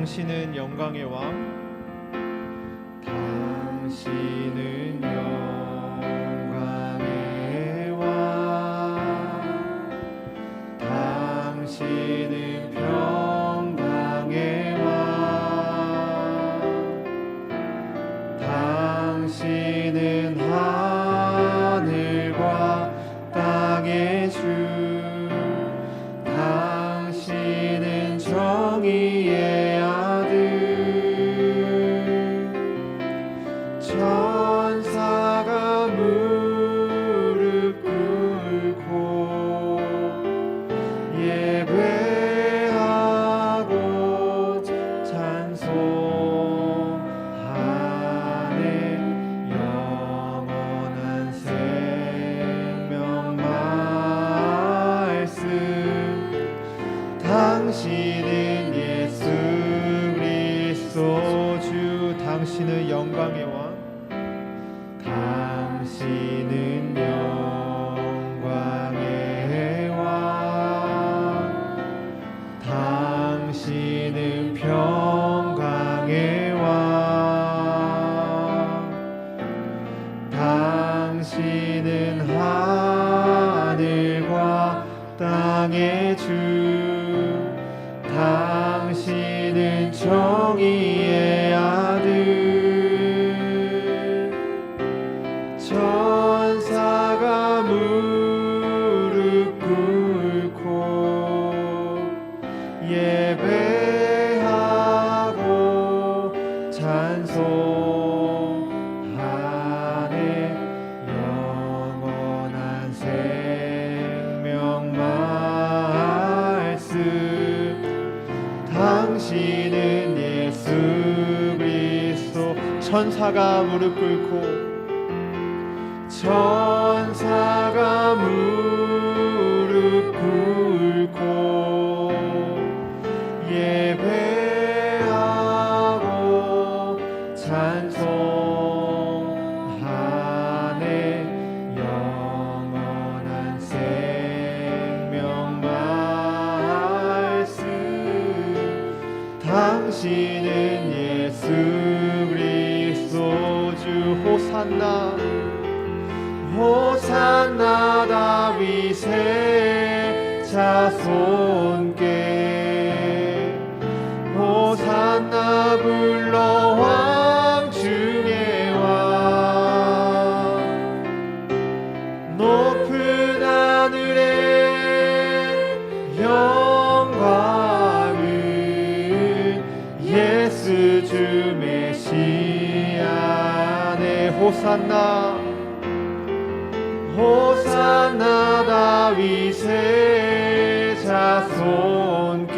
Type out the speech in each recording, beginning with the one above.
당신은 영광의 왕, 당신은 영광의 왕, 당신은 평강의 왕, 당신은 하늘과 땅의 주, 당신은 정의의 아들, 천사가 무릎 꿇고 예배하고 찬송하네. 영원한 생명 말씀, 당신은 예수 그리스도 주, 당신은 영광의 왕, 당신은 영광의 왕, 당신은 평강의 왕, 당신은 하늘과 땅의 주, 당신은 정의의 아들, 천사가 무릎 꿇고 예배하고 찬송하네. 영원한 생명 말씀, 당신은 예수 그리스도, 천사가 무릎 꿇고, 천사가 무릎 꿇고 예배하고 찬송하네. 영원한 생명 말씀, 당신은 예수 그리스도 주. 호산나 호산나 다윗의 자손께, 호산나 불러 왕 중의 왕, 높은 하늘에 영광을 예수 주 메시아네. 호산나 호산나 다윗의 자손께,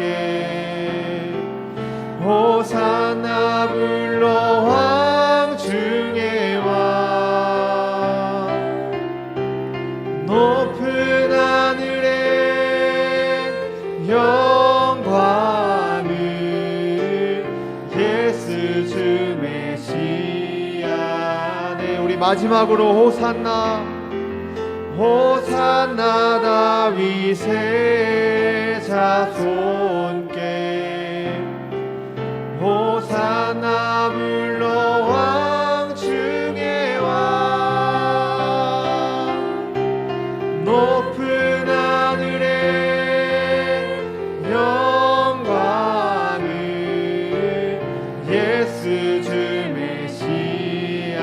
호산나 불러 왕 중의 왕, 높은 하늘에 영광을 예수 주 메시아네. 우리 마지막으로 호산나 호산나 다윗의 자손께, 호산나 불러 왕 중의 왕, 높은 하늘에 영광을 예수 주 메시아네.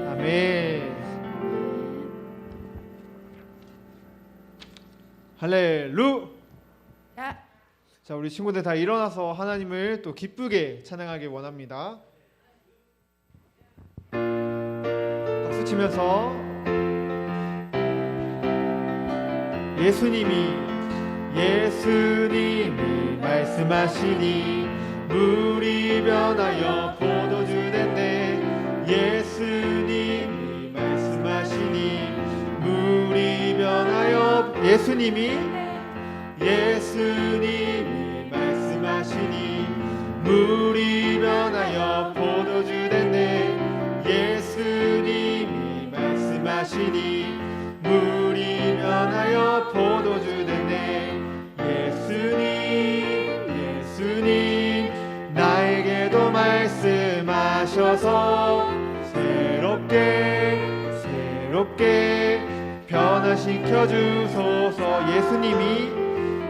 아멘. 할렐루야. 자, 우리 친구들 다 일어나서 하나님을 또 기쁘게 찬양하기 원합니다. 박수 치면서 예수님이 말씀하시니 물이 변하여 포도주 됐네. 예수님이 말씀하시니 물이 변하여, 예수님이 말씀하시니 물이 변하여 포도주 됐네. 예수님이 말씀하시니 물이 변하여 포도주 됐네. 예수님 마셔서 새롭게 변화시켜 주소서.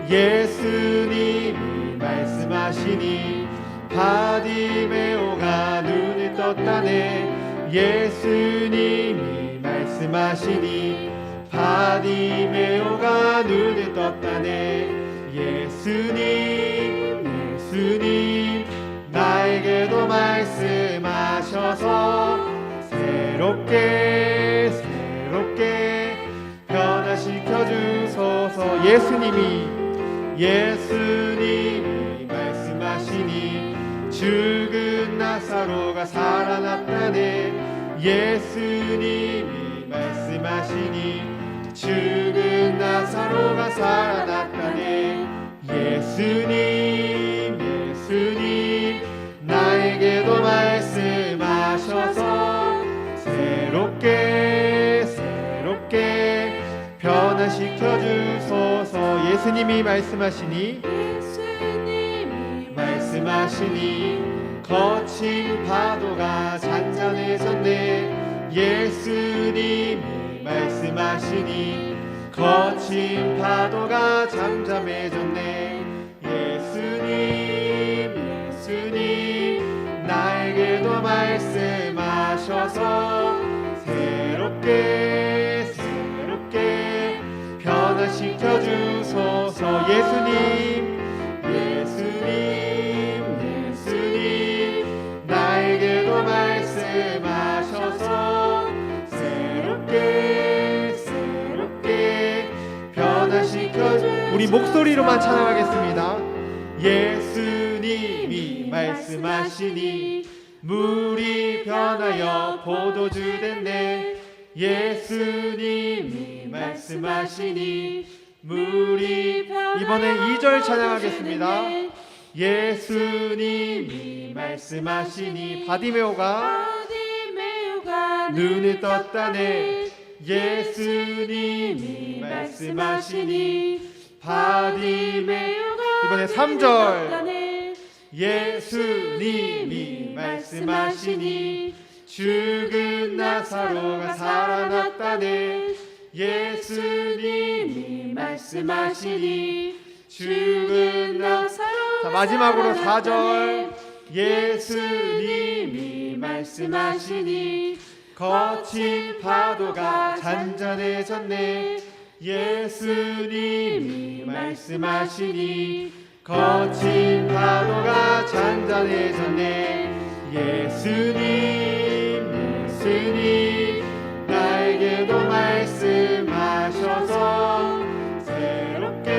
예수님이 말씀하시니 바디메오가 눈을 떴다네. 예수님이 말씀하시니 바디메오가 눈을 떴다네. 예수님 나에게도 말씀하셔서 새롭게 변화시켜 주소서. 예수님이 말씀하시니 죽은 나사로가 살아났다네. 예수님이 말씀하시니 죽은 나사로가 살아났다네. 예수님 나에게도 말씀하셔서 새롭게 변화시켜 주소서. 예수님이 말씀하시니 거친 파도가 잔잔해졌네. 예수님이 말씀하시니 거친 파도가 잠잠해졌네. 예수님 나에게도 말씀하셔서 새롭게 변화시켜 주소서. 예수님 나에게도 말씀하셔서 새롭게 변화시켜 주소서. 우리 목소리로만 찬양하겠습니다. 예수님이 말씀하시니 물이 변하여 포도주 됐네. 예수님이 말씀하시니 물이 변하여 이번에 2절 찬양하겠습니다. 예수님이 말씀하시니 바디메오가 눈을 떴다네. 예수님이 말씀하시니 바디메오가 이번에 3절 예수님이 말씀하시니 죽은 나사로가 살아났다네. 예수님이 말씀하시니 죽은 나사로가 자, 마지막으로 4절 예수님이 말씀하시니 거친 파도가 잔잔해졌네. 예수님이 말씀하시니 거친 파도가 잔잔해졌네. 예수님 나에게도 말씀하셔서 새롭게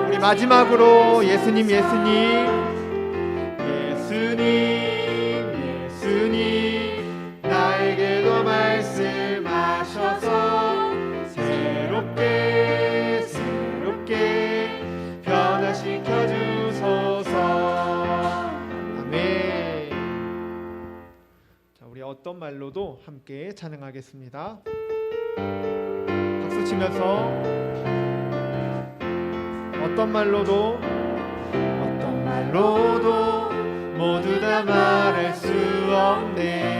우리 마지막으로 예수님 나에게도 말씀하셔서 새롭게 변화시켜 주소서. 아멘. 자, 우리 어떤 말로도 함께 찬양하겠습니다. 박수 치면서 어떤 말로도 모두 다 말할 수 없네.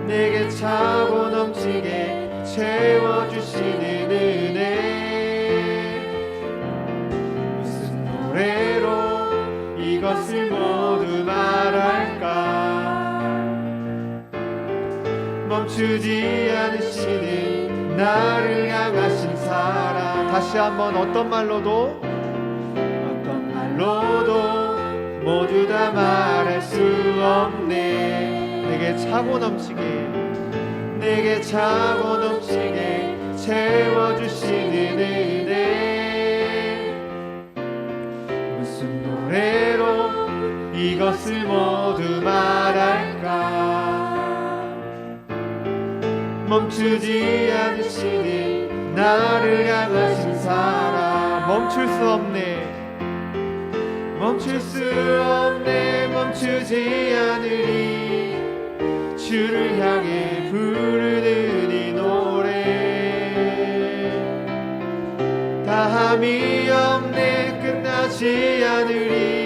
내게 차고 넘치게 채워주시는 은혜. 무슨 노래로 이것을 모두 말할까. 멈추지 않으시는 나를 향하신 사랑. 다시 한번 어떤 말로도 모두 다 말할 수 없네. 내게 차고 넘치게 채워주시는 은혜. 무슨 노래로 이것을 모두 말할까. 멈추지 않으시는 나를 향하신 사랑. 멈출 수 없네 멈추지 않으리. 주를 향해 부르는 이 노래. 다함이 없네 끝나지 않으리.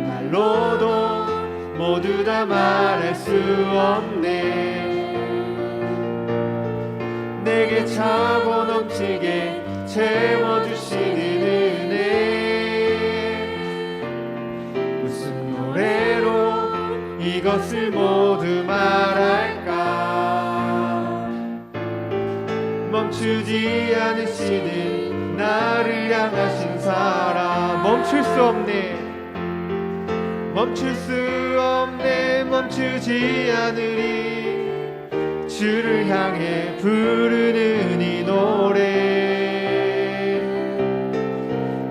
말로도 모두 다 말할 수 없네. 내게 차고 넘치게 채워주시는 은혜, 무슨 노래로 이것을 모두 말할까. 멈추지 않으시는 나를 향하신 사랑, 멈출 수 없네, 멈출 수 없네, 멈추지 않으리. 주를 향해 부르는 이 노래,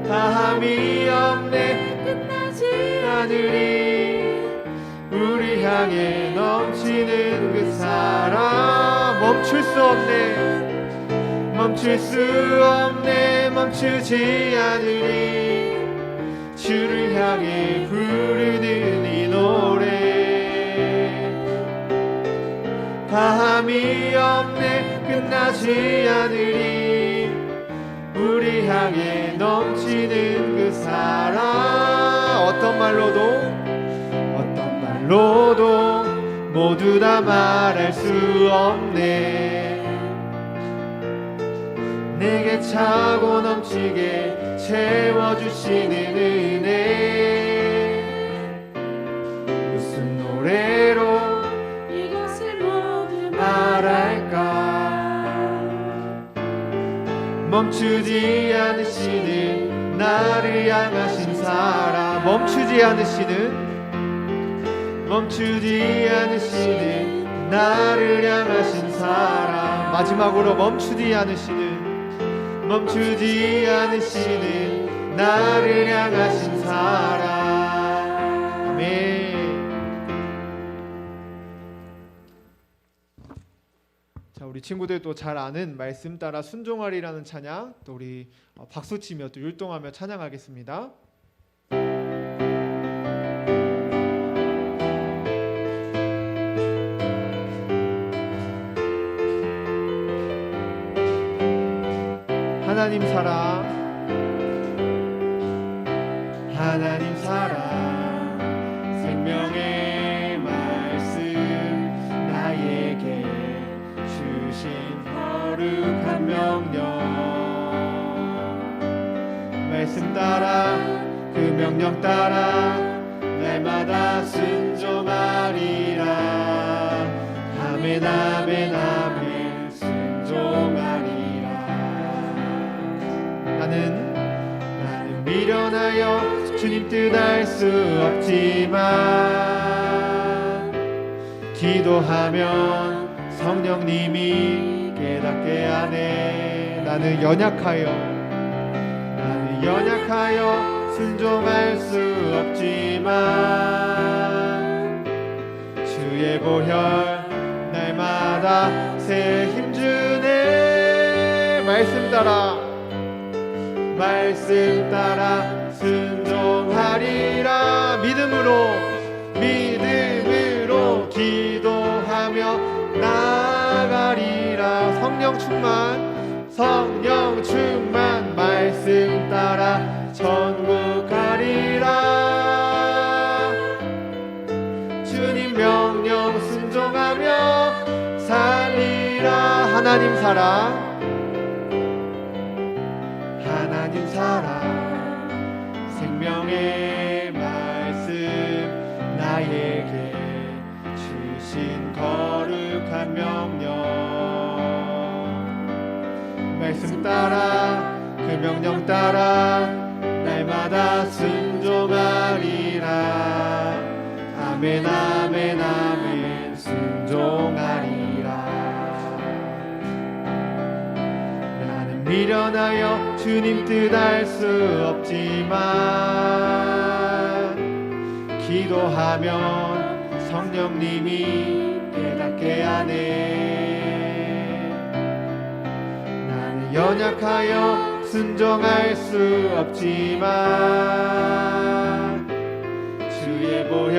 다함이 없네, 끝나지 않으리. 우리 향해 넘치는 그 사랑, 멈출 수 없네, 멈출 수 없네, 멈추지 않으리. 주를 향해 부르는 이 노래, 다함이 없네, 끝나지 않으리. 우리 향해 넘치는 그 사랑, 어떤 말로도 모두 다 말할 수 없네. 내게 차고 넘치게 채워주시는 은혜, 무슨 노래로 이것을 모두 말할까. 멈추지 않으시는 나를 향하신 사랑, 멈추지 않으시는 나를 향하신 사랑. 마지막으로 멈추지 않으시는 나를 향하신 사랑. 아멘. 자, 우리 친구들 또 잘 아는 말씀 따라 순종하리라는 찬양, 또 우리 박수치며 또 율동하며 찬양하겠습니다. 하나님 사랑, 하나님 사랑, 생명의 말씀 나에게 주신 거룩한 명령, 말씀 따라 그 명령 따라 날마다 순종하리라. 아멘 아멘 아멘 순종하리라. 나는 미련하여 주님 뜻 알 수 없지만 기도하면 성령님이 깨닫게 하네. 나는 연약하여 순종할 수 없지만 주의 보혈 날마다 새 힘주네. 말씀 따라 순종하리라. 믿음으로 기도하며 나아가리라. 성령 충만 말씀 따라 천국 가리라. 주님 명령 순종하며 살리라. 하나님 사랑 생명의 말씀 나에게 주신 거룩한 명령, 말씀 따라 그 명령 따라 날마다 순종하리라. 아멘 아멘 아멘 순종하리라. 나는 미련하여 주님 뜻 알 수 없지만 기도하면 성령님이 깨닫게 하네. 나는 연약하여 순종할 수 없지만 주의 보혈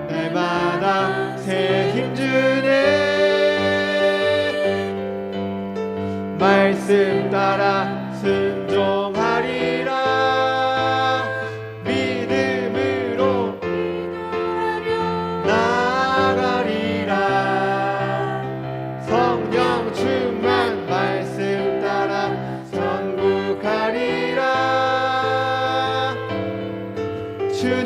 날마다 새 힘주네. 말씀 따라 순종하리라.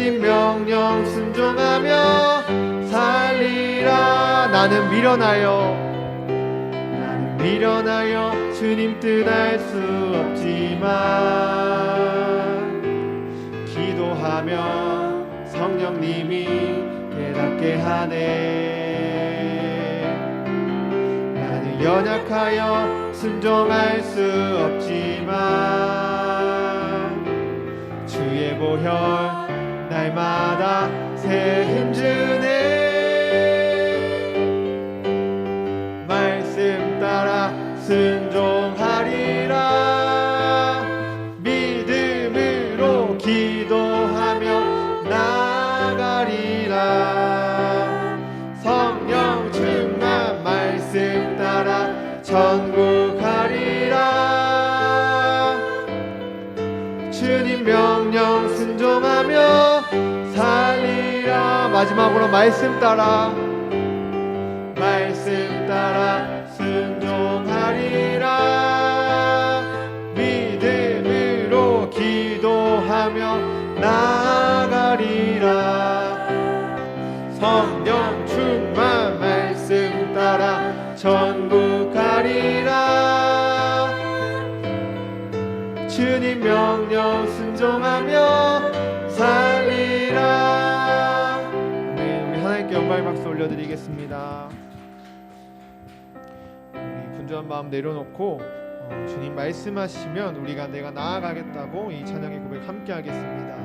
주님 명령 순종하며 살리라. 나는 미련하여 주님 뜻 알 수 없지만 기도하며 성령님이 깨닫게 하네. 나는 연약하여 순종할 수 없지만 주의 보혈 날마다 새 힘주네. 말씀 따라 순종하리라. 믿음으로 기도하며 나가리라. 성령 충만 말씀 따라 천국 가리라. 주님 명령 순종하며 살리라. 마지막으로 말씀 따라 순종하리라. 믿음으로 기도하며 나아가리라. 성령 충만 말씀 따라 천국 가리라. 주님 명령 순종하며 살리라. 네, 우리 하나님께 영광의 박수 올려드리겠습니다. 우리 분주한 마음 내려놓고 주님 말씀하시면 우리가 내가 나아가겠다고 이 찬양의 고백 함께 하겠습니다.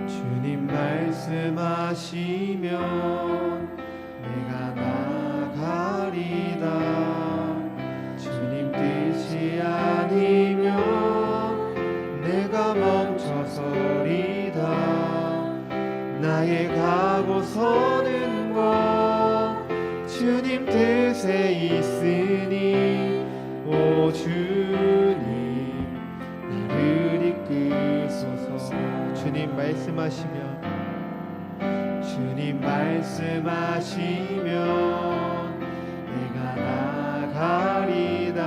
주님 말씀하시면 내가 나가리다. 주님 뜻이 아니면 내가 멈춰서리다. 나의 가고 서는 곳 주님 뜻에 있으니 오 주님 나를 이끄소서. 주님 말씀하시면 내가 나가리다.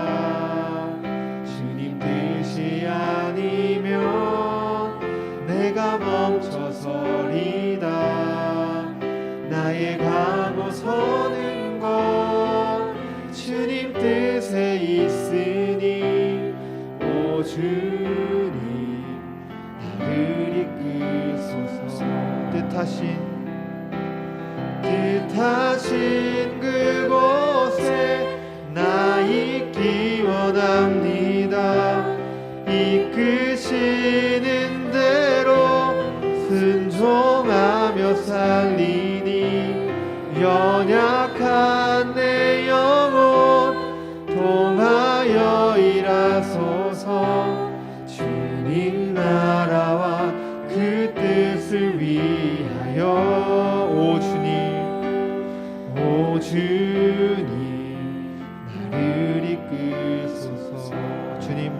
주님 뜻이 아니면 내가 멈춰서리다. 나의 가고 서는 곳 주님 뜻에 있으니 오 주님 나를 이끄소서. 뜻하신 그곳에 나 있기 원합니다. 이끄시는 대로 순종하며 살리니 연약한 내 영혼 통하여 일하소서. 주님 나라와 그 뜻을 위하여 오 주님 나를 이끄소서. 주님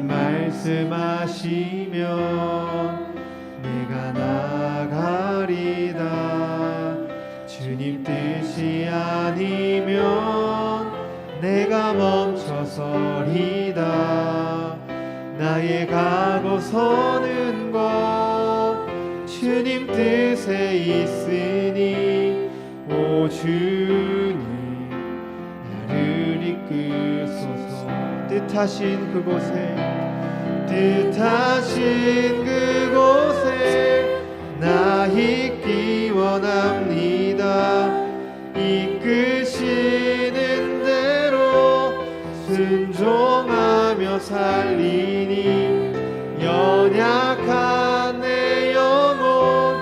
말씀하시면 내가 나가리다. 주님 뜻이 아니면 내가 멈춰서리다. 나의 가고 서는 곳 주님 뜻에 있으니 오 주님 나를 이끄소서. 뜻하신 그곳에 나 있기 원합니다. 이끄시는 대로 순종하며 살리니 연약한 내 영혼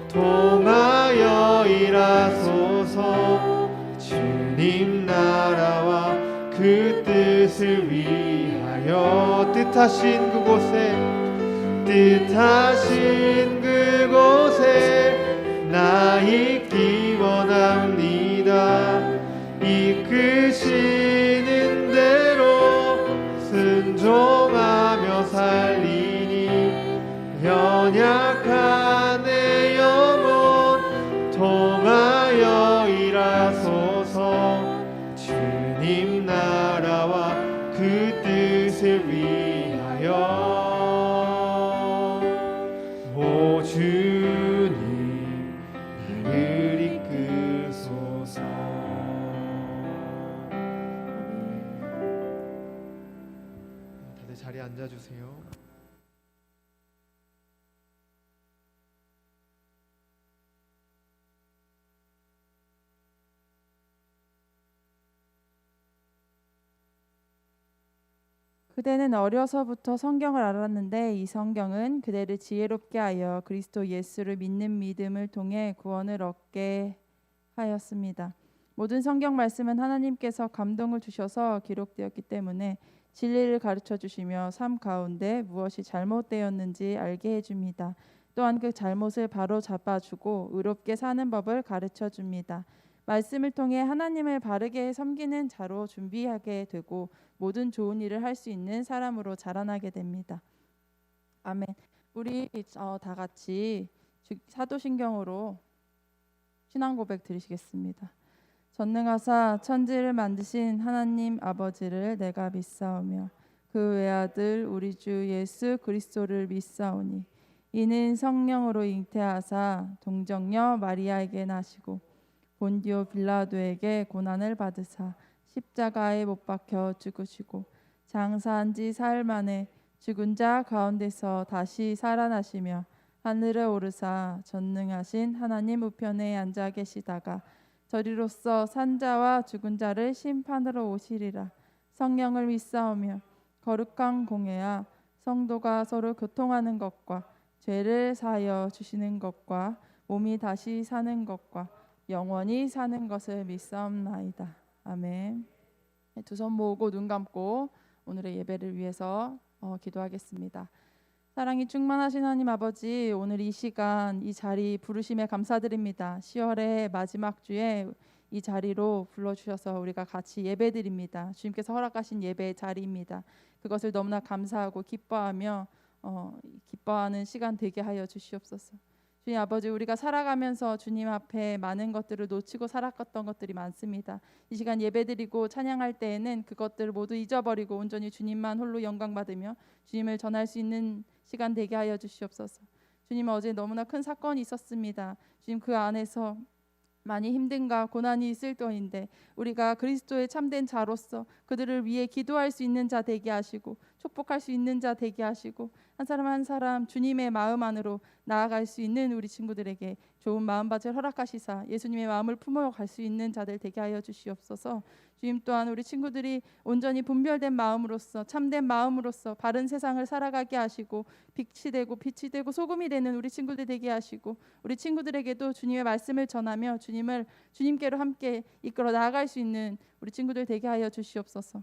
통하여 일하소서. 주님 나라와 그 뜻을 위하여 뜻하신 그곳에 나 있기 원합니다. 이끄시는 대로 순종하며 살리니 연약한 내 영혼 통하여 일하소서. 앉아주세요. 그대는 어려서부터 성경을 알았는데 이 성경은 그대를 지혜롭게 하여 그리스도 예수를 믿는 믿음을 통해 구원을 얻게 하였습니다. 모든 성경 말씀은 하나님께서 감동을 주셔서 기록되었기 때문에 진리를 가르쳐 주시며 삶 가운데 무엇이 잘못되었는지 알게 해줍니다. 또한 그 잘못을 바로 잡아주고 의롭게 사는 법을 가르쳐 줍니다. 말씀을 통해 하나님을 바르게 섬기는 자로 준비하게 되고 모든 좋은 일을 할 수 있는 사람으로 자라나게 됩니다. 아멘. 우리 다 같이 사도신경으로 신앙 고백 드리시겠습니다. 전능하사 천지를 만드신 하나님 아버지를 내가 믿사오며 그 외아들 우리 주 예수 그리스도를 믿사오니 이는 성령으로 잉태하사 동정녀 마리아에게 나시고 본디오 빌라도에게 고난을 받으사 십자가에 못 박혀 죽으시고 장사한 지 사흘 만에 죽은 자 가운데서 다시 살아나시며 하늘에 오르사 전능하신 하나님 우편에 앉아 계시다가 저리로서 산자와 죽은 자를 심판하러 오시리라. 성령을 믿사오며 거룩한 공회와 성도가 서로 교통하는 것과 죄를 사하여 주시는 것과 몸이 다시 사는 것과 영원히 사는 것을 믿사옵나이다. 아멘. 두 손 모으고 눈 감고 오늘의 예배를 위해서 기도하겠습니다. 사랑이 충만하신 하나님 아버지, 오늘 이 시간 이 자리 부르심에 감사드립니다. 10월의 마지막 주에 이 자리로 불러주셔서 우리가 같이 예배드립니다. 주님께서 허락하신 예배의 자리입니다. 그것을 너무나 감사하고 기뻐하며 기뻐하는 시간 되게 하여 주시옵소서. 주님 아버지, 우리가 살아가면서 주님 앞에 많은 것들을 놓치고 살았던 것들이 많습니다. 이 시간 예배드리고 찬양할 때에는 그것들을 모두 잊어버리고 온전히 주님만 홀로 영광 받으며 주님을 전할 수 있는 시간 되게 하여 주시옵소서. 주님, 어제 너무나 큰 사건이 있었습니다. 주님, 그 안에서 많이 힘든가 고난이 있을 터인데 우리가 그리스도의 참된 자로서 그들을 위해 기도할 수 있는 자 되게 하시고 축복할 수 있는 자 되게 하시고 한 사람 한 사람 주님의 마음 안으로 나아갈 수 있는 우리 친구들에게 좋은 마음밭을 허락하시사 예수님의 마음을 품어 갈 수 있는 자들 되게 하여 주시옵소서. 주님, 또한 우리 친구들이 온전히 분별된 마음으로서 참된 마음으로서 바른 세상을 살아가게 하시고 빛이 되고 소금이 되는 우리 친구들 되게 하시고 우리 친구들에게도 주님의 말씀을 전하며 주님께로 함께 이끌어 나아갈 수 있는 우리 친구들 되게 하여 주시옵소서.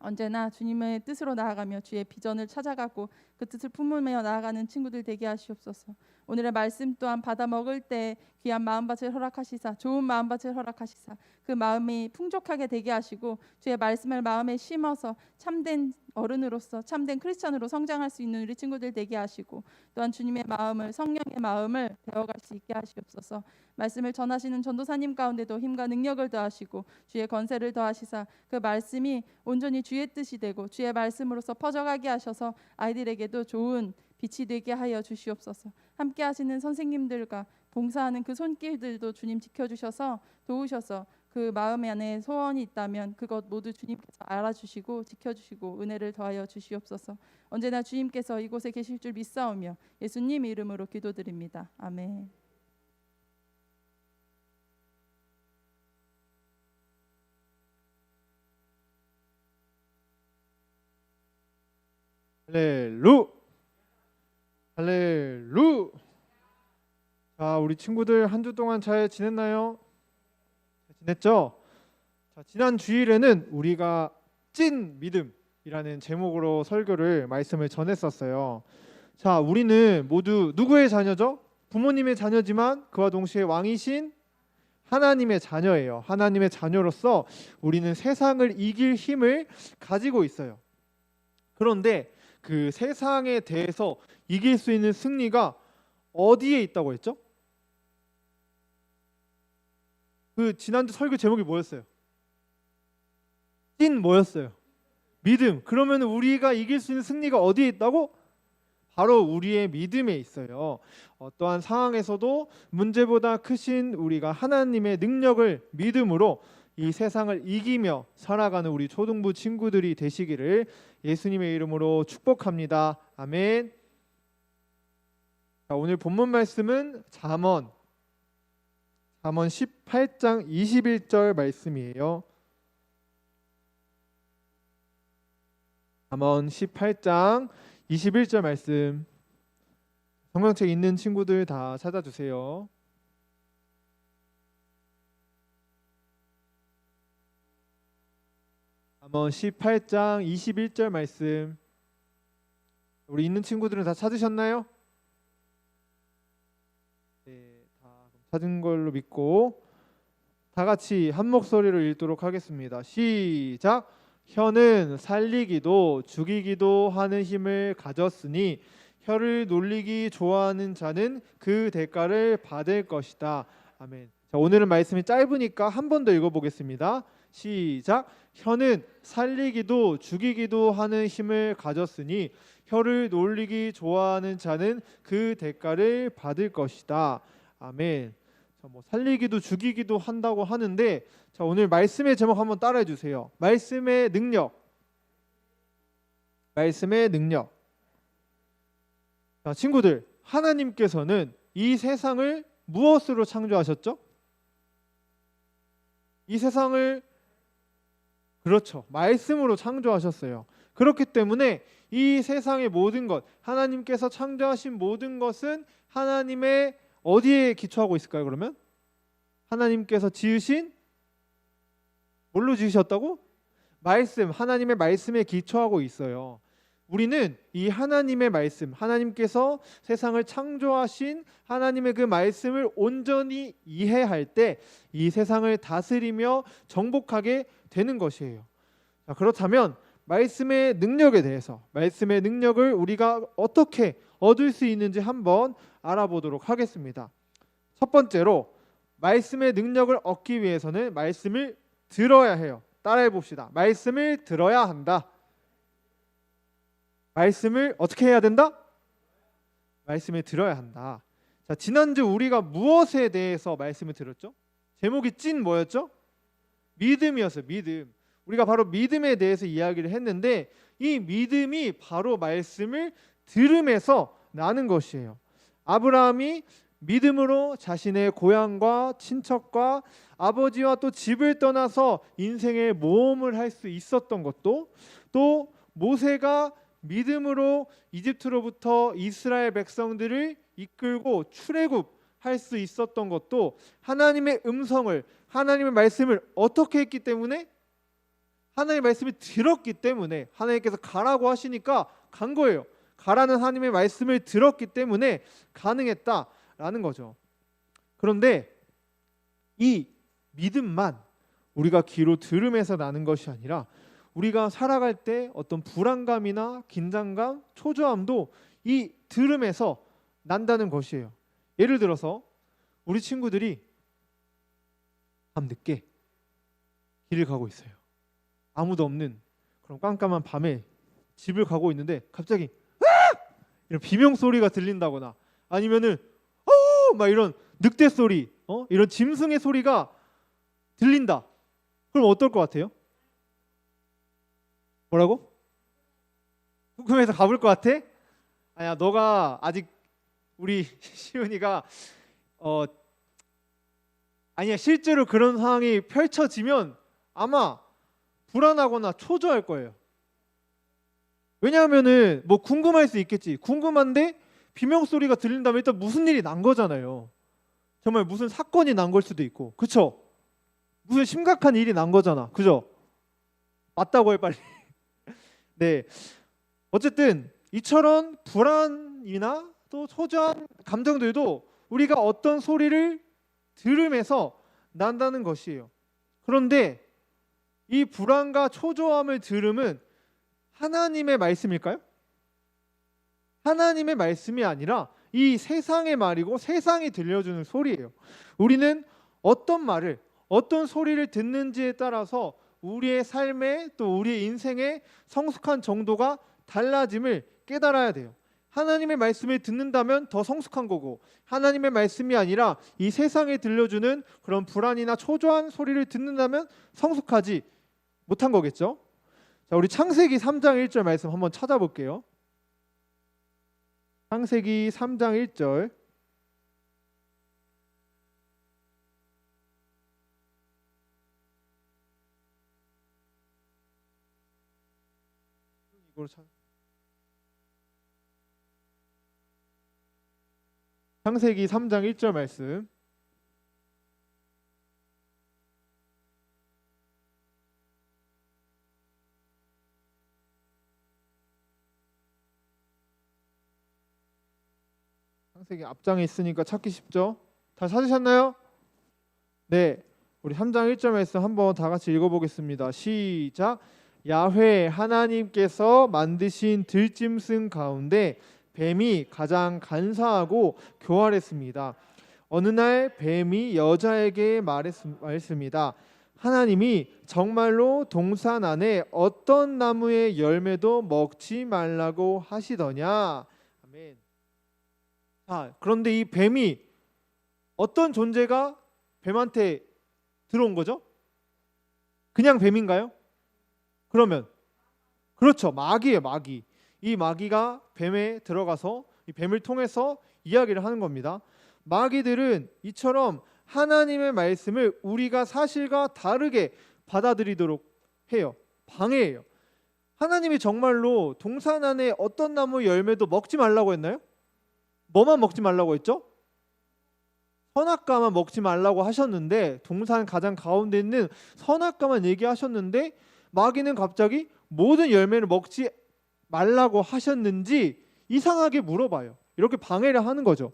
언제나 주님의 뜻으로 나아가며 주의 비전을 찾아가고 그 뜻을 품으며 나아가는 친구들 되게 하시옵소서. 오늘의 말씀 또한 받아 먹을 때 귀한 마음밭을 허락하시사 좋은 마음밭을 허락하시사 그 마음이 풍족하게 되게 하시고 주의 말씀을 마음에 심어서 참된 어른으로서 참된 크리스천으로 성장할 수 있는 우리 친구들 되게 하시고 또한 주님의 마음을 성령의 마음을 배워갈 수 있게 하시옵소서. 말씀을 전하시는 전도사님 가운데도 힘과 능력을 더하시고 주의 권세를 더하시사 그 말씀이 온전히 주의 뜻이 되고 주의 말씀으로서 퍼져가게 하셔서 아이들에게도 좋은 빛이 되게 하여 주시옵소서. 함께 하시는 선생님들과 봉사하는 그 손길들도 주님 지켜주셔서 도우셔서 그 마음 안에 소원이 있다면 그것 모두 주님께서 알아주시고 지켜주시고 은혜를 더하여 주시옵소서. 언제나 주님께서 이곳에 계실 줄 믿사오며 예수님 이름으로 기도드립니다. 아멘. 할렐루. 자, 우리 친구들 한 주 동안 잘 지냈나요? 잘 지냈죠? 자, 지난 주일에는 우리가 찐 믿음이라는 제목으로 말씀을 전했었어요. 자, 우리는 모두 누구의 자녀죠? 부모님의 자녀지만 그와 동시에 왕이신 하나님의 자녀예요. 하나님의 자녀로서 우리는 세상을 이길 힘을 가지고 있어요. 그런데 그 세상에 대해서 이길 수 있는 승리가 어디에 있다고 했죠? 그 지난주 설교 제목이 뭐였어요? 찐 뭐였어요? 믿음. 그러면 우리가 이길 수 있는 승리가 어디에 있다고? 바로 우리의 믿음에 있어요. 어떠한 상황에서도 문제보다 크신 우리가 하나님의 능력을 믿음으로 이 세상을 이기며 살아가는 우리 초등부 친구들이 되시기를 예수님의 이름으로 축복합니다. 아멘. 자, 오늘 본문 말씀은 잠언 18장 21절 말씀이에요. 잠언 18장 21절 말씀. 성경책 있는 친구들 다 찾아주세요. 잠언 18장 21절 말씀. 우리 있는 친구들은 다 찾으셨나요? 네, 다 찾은 걸로 믿고 다 같이 한 목소리로 읽도록 하겠습니다. 시작. 혀는 살리기도 죽이기도 하는 힘을 가졌으니 혀를 놀리기 좋아하는 자는 그 대가를 받을 것이다. 아멘. 자, 오늘은 말씀이 짧으니까 한 번 더 읽어보겠습니다. 시작. 혀는 살리기도 죽이기도 하는 힘을 가졌으니 혀를 놀리기 좋아하는 자는 그 대가를 받을 것이다. 아멘. 자, 뭐 살리기도 죽이기도 한다고 하는데, 자, 오늘 말씀의 제목 한번 따라해 주세요. 말씀의 능력. 말씀의 능력. 자, 친구들, 하나님께서는 이 세상을 무엇으로 창조하셨죠? 이 세상을 그렇죠. 말씀으로 창조하셨어요. 그렇기 때문에 이 세상의 모든 것, 하나님께서 창조하신 모든 것은 하나님의 어디에 기초하고 있을까요? 그러면 하나님께서 지으신 뭘로 지으셨다고? 말씀, 하나님의 말씀에 기초하고 있어요. 우리는 이 하나님의 말씀, 하나님께서 세상을 창조하신 하나님의 그 말씀을 온전히 이해할 때 이 세상을 다스리며 정복하게 되는 것이에요. 자, 그렇다면 말씀의 능력에 대해서, 말씀의 능력을 우리가 어떻게 얻을 수 있는지 한번 알아보도록 하겠습니다. 첫 번째로 말씀의 능력을 얻기 위해서는 말씀을 들어야 해요. 따라해 봅시다. 말씀을 들어야 한다. 말씀을 어떻게 해야 된다? 말씀을 들어야 한다. 자, 지난주 우리가 무엇에 대해서 말씀을 들었죠? 제목이 찐 뭐였죠? 믿음이었어요. 믿음. 우리가 바로 믿음에 대해서 이야기를 했는데 이 믿음이 바로 말씀을 들음에서 나는 것이에요. 아브라함이 믿음으로 자신의 고향과 친척과 아버지와 또 집을 떠나서 인생의 모험을 할 수 있었던 것도, 또 모세가 믿음으로 이집트로부터 이스라엘 백성들을 이끌고 출애굽할 수 있었던 것도 하나님의 음성을, 하나님의 말씀을 어떻게 했기 때문에? 하나님의 말씀을 들었기 때문에. 하나님께서 가라고 하시니까 간 거예요. 가라는 하나님의 말씀을 들었기 때문에 가능했다라는 거죠. 그런데 이 믿음만 우리가 귀로 들음에서 나는 것이 아니라 우리가 살아갈 때 어떤 불안감이나 긴장감, 초조함도 이 들음에서 난다는 것이에요. 예를 들어서 우리 친구들이 밤늦게 길을 가고 있어요. 아무도 없는 그런 깜깜한 밤에 집을 가고 있는데 갑자기 이런 비명 소리가 들린다거나 아니면은 막 이런 늑대 소리, 이런 짐승의 소리가 들린다. 그럼 어떨 것 같아요? 뭐라고? 궁금해서 가볼 것 같아? 아니야, 너가 아직 우리 시은이가 아니야, 실제로 그런 상황이 펼쳐지면 아마 불안하거나 초조할 거예요. 왜냐하면은 뭐 궁금할 수 있겠지. 궁금한데 비명 소리가 들린다면 일단 무슨 일이 난 거잖아요. 정말 무슨 사건이 난 걸 수도 있고, 그쵸? 무슨 심각한 일이 난 거잖아, 그죠? 맞다고 해 빨리. 네, 어쨌든 이처럼 불안이나 또 초조한 감정들도 우리가 어떤 소리를 들으면서 난다는 것이에요. 그런데 이 불안과 초조함을 들음은 하나님의 말씀일까요? 하나님의 말씀이 아니라 이 세상의 말이고 세상이 들려주는 소리예요. 우리는 어떤 말을, 어떤 소리를 듣는지에 따라서 우리의 삶에 또 우리의 인생의 성숙한 정도가 달라짐을 깨달아야 돼요. 하나님의 말씀을 듣는다면 더 성숙한 거고, 하나님의 말씀이 아니라 이 세상에 들려주는 그런 불안이나 초조한 소리를 듣는다면 성숙하지 못한 거겠죠. 자, 우리 창세기 3장 1절 말씀 한번 찾아볼게요. 창세기 3장 1절. 창세기 3장 1절 말씀. 창세기 앞장에 있으니까 찾기 쉽죠? 다 찾으셨나요? 네, 우리 3장 1절 말씀 한번 다 같이 읽어보겠습니다. 시작. 야훼 하나님께서 만드신 들짐승 가운데 뱀이 가장 간사하고 교활했습니다. 어느 날 뱀이 여자에게 말했습니다. 하나님이 정말로 동산 안에 어떤 나무의 열매도 먹지 말라고 하시더냐. 아멘. 자, 그런데 이 뱀이 어떤 존재가 뱀한테 들어온 거죠? 그냥 뱀인가요? 그러면 그렇죠, 마귀예요, 마귀. 이 마귀가 뱀에 들어가서 이 뱀을 통해서 이야기를 하는 겁니다. 마귀들은 이처럼 하나님의 말씀을 우리가 사실과 다르게 받아들이도록 해요. 방해해요. 하나님이 정말로 동산 안에 어떤 나무 열매도 먹지 말라고 했나요? 뭐만 먹지 말라고 했죠? 선악과만 먹지 말라고 하셨는데, 동산 가장 가운데 있는 선악과만 얘기하셨는데 마귀는 갑자기 모든 열매를 먹지 말라고 하셨는지 이상하게 물어봐요. 이렇게 방해를 하는 거죠.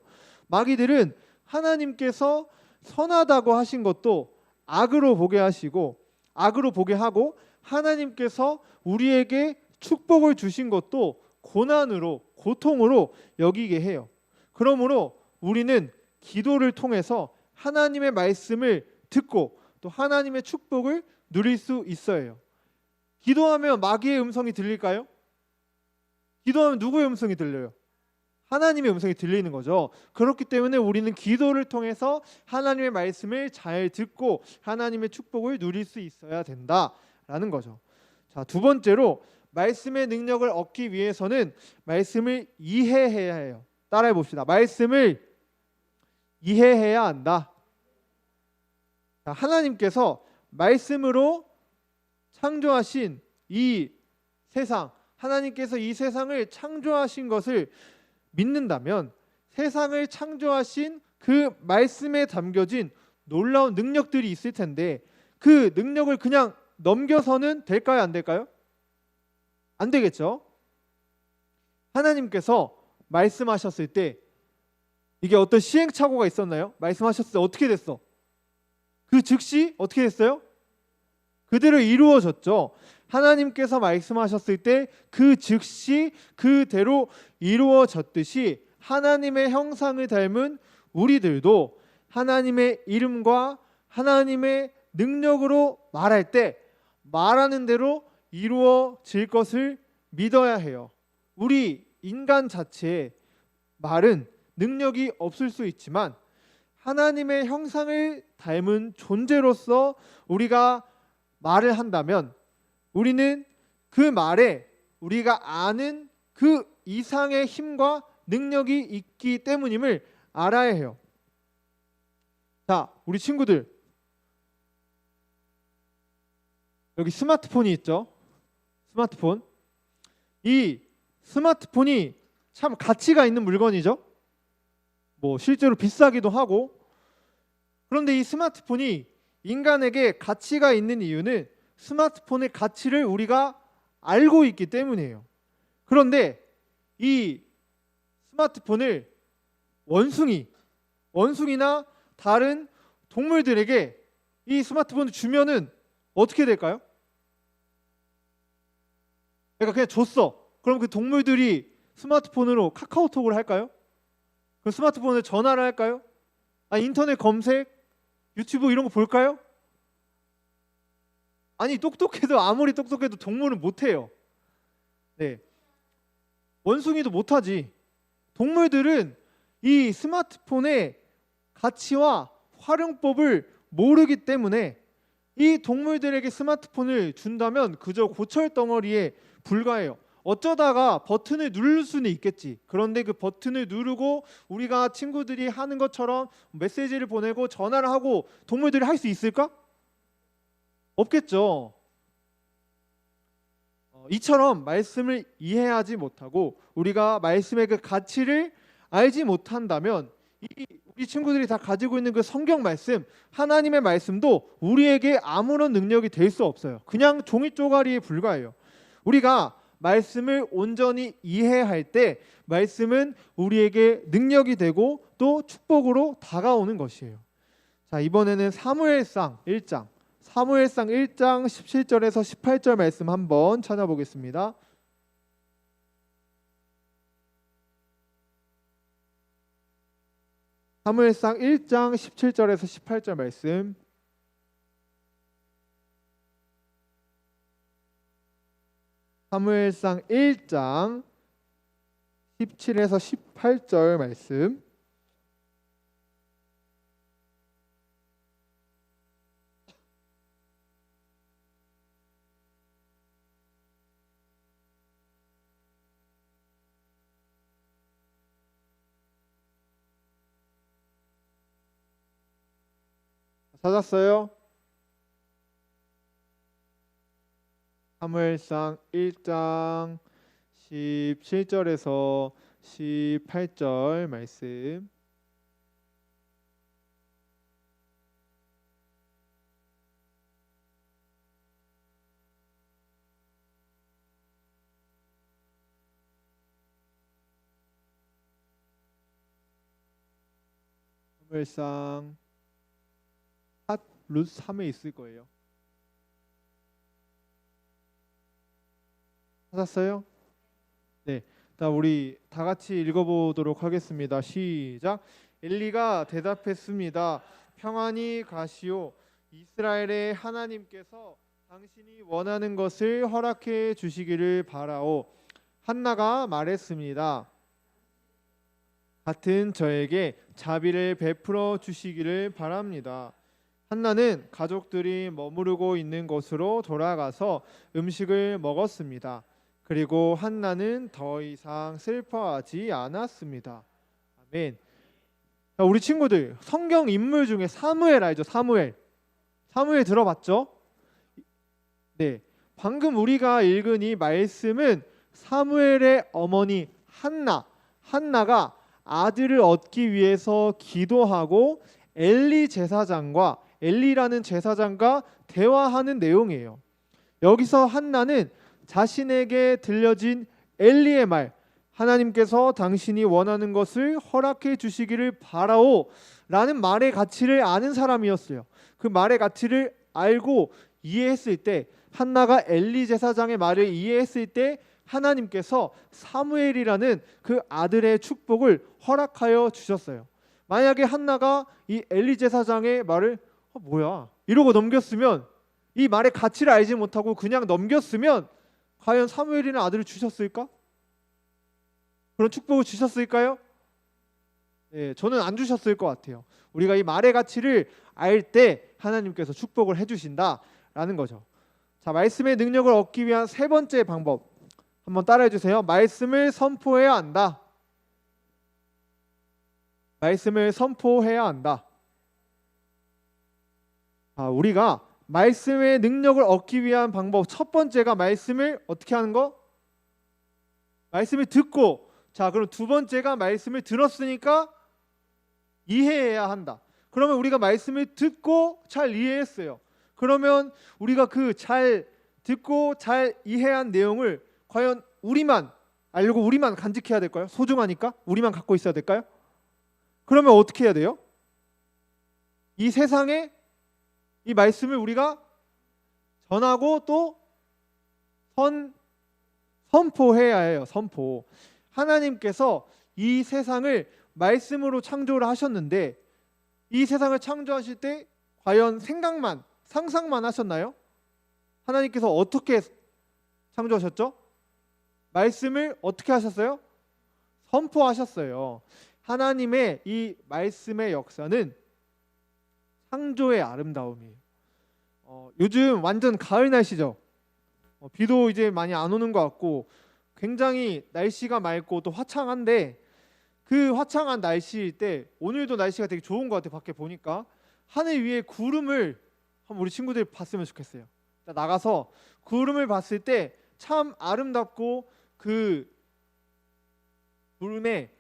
마귀들은 하나님께서 선하다고 하신 것도 악으로 보게 하시고, 악으로 보게 하고, 하나님께서 우리에게 축복을 주신 것도 고난으로, 고통으로 여기게 해요. 그러므로 우리는 기도를 통해서 하나님의 말씀을 듣고 또 하나님의 축복을 누릴 수 있어요. 기도하면 마귀의 음성이 들릴까요? 기도하면 누구의 음성이 들려요? 하나님의 음성이 들리는 거죠. 그렇기 때문에 우리는 기도를 통해서 하나님의 말씀을 잘 듣고 하나님의 축복을 누릴 수 있어야 된다라는 거죠. 자, 두 번째로 말씀의 능력을 얻기 위해서는 말씀을 이해해야 해요. 따라해 봅시다. 말씀을 이해해야 한다. 자, 하나님께서 말씀으로 창조하신 이 세상, 하나님께서 이 세상을 창조하신 것을 믿는다면 세상을 창조하신 그 말씀에 담겨진 놀라운 능력들이 있을 텐데, 그 능력을 그냥 넘겨서는 될까요? 안 될까요? 안 되겠죠. 하나님께서 말씀하셨을 때 이게 어떤 시행착오가 있었나요? 말씀하셨을 때 어떻게 됐어? 그 즉시 어떻게 됐어요? 그대로 이루어졌죠. 하나님께서 말씀하셨을 때 그 즉시 그대로 이루어졌듯이 하나님의 형상을 닮은 우리들도 하나님의 이름과 하나님의 능력으로 말할 때 말하는 대로 이루어질 것을 믿어야 해요. 우리 인간 자체의 말은 능력이 없을 수 있지만 하나님의 형상을 닮은 존재로서 우리가 말을 한다면 우리는 그 말에 우리가 아는 그 이상의 힘과 능력이 있기 때문임을 알아야 해요. 자, 우리 친구들, 여기 스마트폰이 있죠? 스마트폰. 이 스마트폰이 참 가치가 있는 물건이죠. 뭐 실제로 비싸기도 하고. 그런데 이 스마트폰이 인간에게 가치가 있는 이유는 스마트폰의 가치를 우리가 알고 있기 때문이에요. 그런데 이 스마트폰을 원숭이나 다른 동물들에게 이 스마트폰을 주면은 어떻게 될까요? 그러니까 그냥 줬어. 그럼 그 동물들이 스마트폰으로 카카오톡을 할까요? 그 스마트폰에 전화를 할까요? 인터넷 검색, 유튜브 이런 거 볼까요? 아니, 똑똑해도 아무리 똑똑해도 동물은 못해요. 네, 원숭이도 못하지. 동물들은 이 스마트폰의 가치와 활용법을 모르기 때문에 이 동물들에게 스마트폰을 준다면 그저 고철덩어리에 불과해요. 어쩌다가 버튼을 누를 수는 있겠지. 그런데 그 버튼을 누르고 우리가 친구들이 하는 것처럼 메시지를 보내고 전화를 하고 동물들이 할 수 있을까? 없겠죠. 이처럼 말씀을 이해하지 못하고 우리가 말씀의 그 가치를 알지 못한다면 우리 친구들이 다 가지고 있는 그 성경 말씀, 하나님의 말씀도 우리에게 아무런 능력이 될 수 없어요. 그냥 종이 쪼가리에 불과해요. 우리가 말씀을 온전히 이해할 때 말씀은 우리에게 능력이 되고 또 축복으로 다가오는 것이에요. 자, 이번에는 사무엘상 1장 17절에서 18절 말씀 한번 찾아보겠습니다. 사무엘상 1장 17절에서 18절 말씀. 사무엘상 1장 17에서 18절 말씀. 찾았어요? 사무엘상 1장 17절에서 18절 말씀. 사무엘상 룻 3에 있을 거예요. 찾았어요? 네. 우리 다 같이 읽어보도록 하겠습니다. 시작. 엘리가 대답했습니다. 평안히 가시오. 이스라엘의 하나님께서 당신이 원하는 것을 허락해 주시기를 바라오. 한나가 말했습니다. 같은 저에게 자비를 베풀어 주시기를 바랍니다. 한나는 가족들이 머무르고 있는 곳으로 돌아가서 음식을 먹었습니다. 그리고 한나는 더 이상 슬퍼하지 않았습니다. 아멘. 자, 우리 친구들 성경 인물 중에 사무엘 알죠? 사무엘 들어봤죠? 네. 방금 우리가 읽은 이 말씀은 사무엘의 어머니 한나가 아들을 얻기 위해서 기도하고 엘리라는 제사장과 대화하는 내용이에요. 여기서 한나는 자신에게 들려진 엘리의 말, 하나님께서 당신이 원하는 것을 허락해 주시기를 바라오 라는 말의 가치를 아는 사람이었어요. 그 말의 가치를 알고 이해했을 때, 한나가 엘리 제사장의 말을 이해했을 때 하나님께서 사무엘이라는 그 아들의 축복을 허락하여 주셨어요. 만약에 한나가 이 엘리 제사장의 말을 뭐야 이러고 넘겼으면, 이 말의 가치를 알지 못하고 그냥 넘겼으면 과연 사무엘이라는 아들을 주셨을까? 그런 축복을 주셨을까요? 네, 저는 안 주셨을 것 같아요. 우리가 이 말의 가치를 알 때 하나님께서 축복을 해주신다라는 거죠. 자, 말씀의 능력을 얻기 위한 세 번째 방법 한번 따라해 주세요. 말씀을 선포해야 한다. 말씀을 선포해야 한다. 우리가 말씀의 능력을 얻기 위한 방법 첫 번째가 말씀을 어떻게 하는 거? 말씀을 듣고, 자 그럼 두 번째가 말씀을 들었으니까 이해해야 한다. 그러면 우리가 말씀을 듣고 잘 이해했어요. 그러면 우리가 그 잘 듣고 잘 이해한 내용을 과연 우리만 알고 우리만 간직해야 될까요? 소중하니까 우리만 갖고 있어야 될까요? 그러면 어떻게 해야 돼요? 이 세상에 이 말씀을 우리가 전하고 또 선포해야 해요. 선포. 하나님께서 이 세상을 말씀으로 창조를 하셨는데, 이 세상을 창조하실 때 과연 상상만 하셨나요? 하나님께서 어떻게 창조하셨죠? 말씀을 어떻게 하셨어요? 선포하셨어요. 하나님의 이 말씀의 역사는 창조의 아름다움이에요. 요즘 완전 가을 날씨죠. 비도 이제 많이 안 오는 것 같고 굉장히 날씨가 맑고 또 화창한데, 그 화창한 날씨일 때 오늘도 날씨가 되게 좋은 것 같아요. 밖에 보니까 하늘 위에 구름을 한번 우리 친구들이 봤으면 좋겠어요. 나가서 구름을 봤을 때 참 아름답고 그 구름의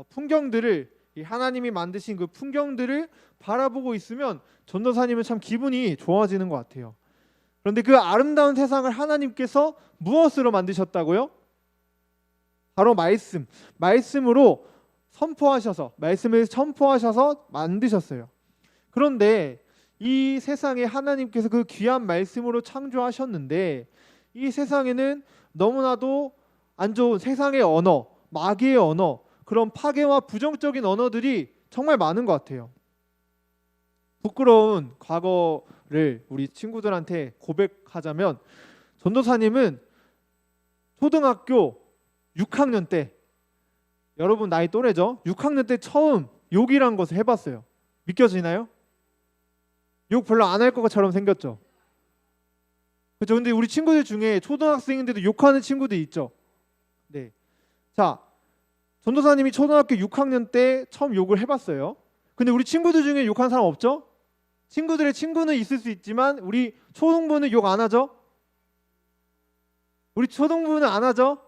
풍경들을, 이 하나님이 만드신 그 풍경들을 바라보고 있으면 전도사님은 참 기분이 좋아지는 것 같아요. 그런데 그 아름다운 세상을 하나님께서 무엇으로 만드셨다고요? 바로 말씀으로 말씀을 선포하셔서 만드셨어요. 그런데 이 세상에 하나님께서 그 귀한 말씀으로 창조하셨는데, 이 세상에는 너무나도 안 좋은 세상의 언어, 마귀의 언어, 그런 파괴와 부정적인 언어들이 정말 많은 것 같아요. 부끄러운 과거를 우리 친구들한테 고백하자면, 전도사님은 초등학교 6학년 때, 여러분 나이 또래죠? 6학년 때 처음 욕이란 것을 해봤어요. 믿겨지나요? 욕 별로 안 할 것처럼 생겼죠. 그렇죠. 근데 우리 친구들 중에 초등학생인데도 욕하는 친구들 있죠. 네. 자, 전도사님이 초등학교 6학년 때 처음 욕을 해봤어요. 근데 우리 친구들 중에 욕한 사람 없죠? 친구들의 친구는 있을 수 있지만 우리 초등부는 욕 안 하죠? 우리 초등부는 안 하죠?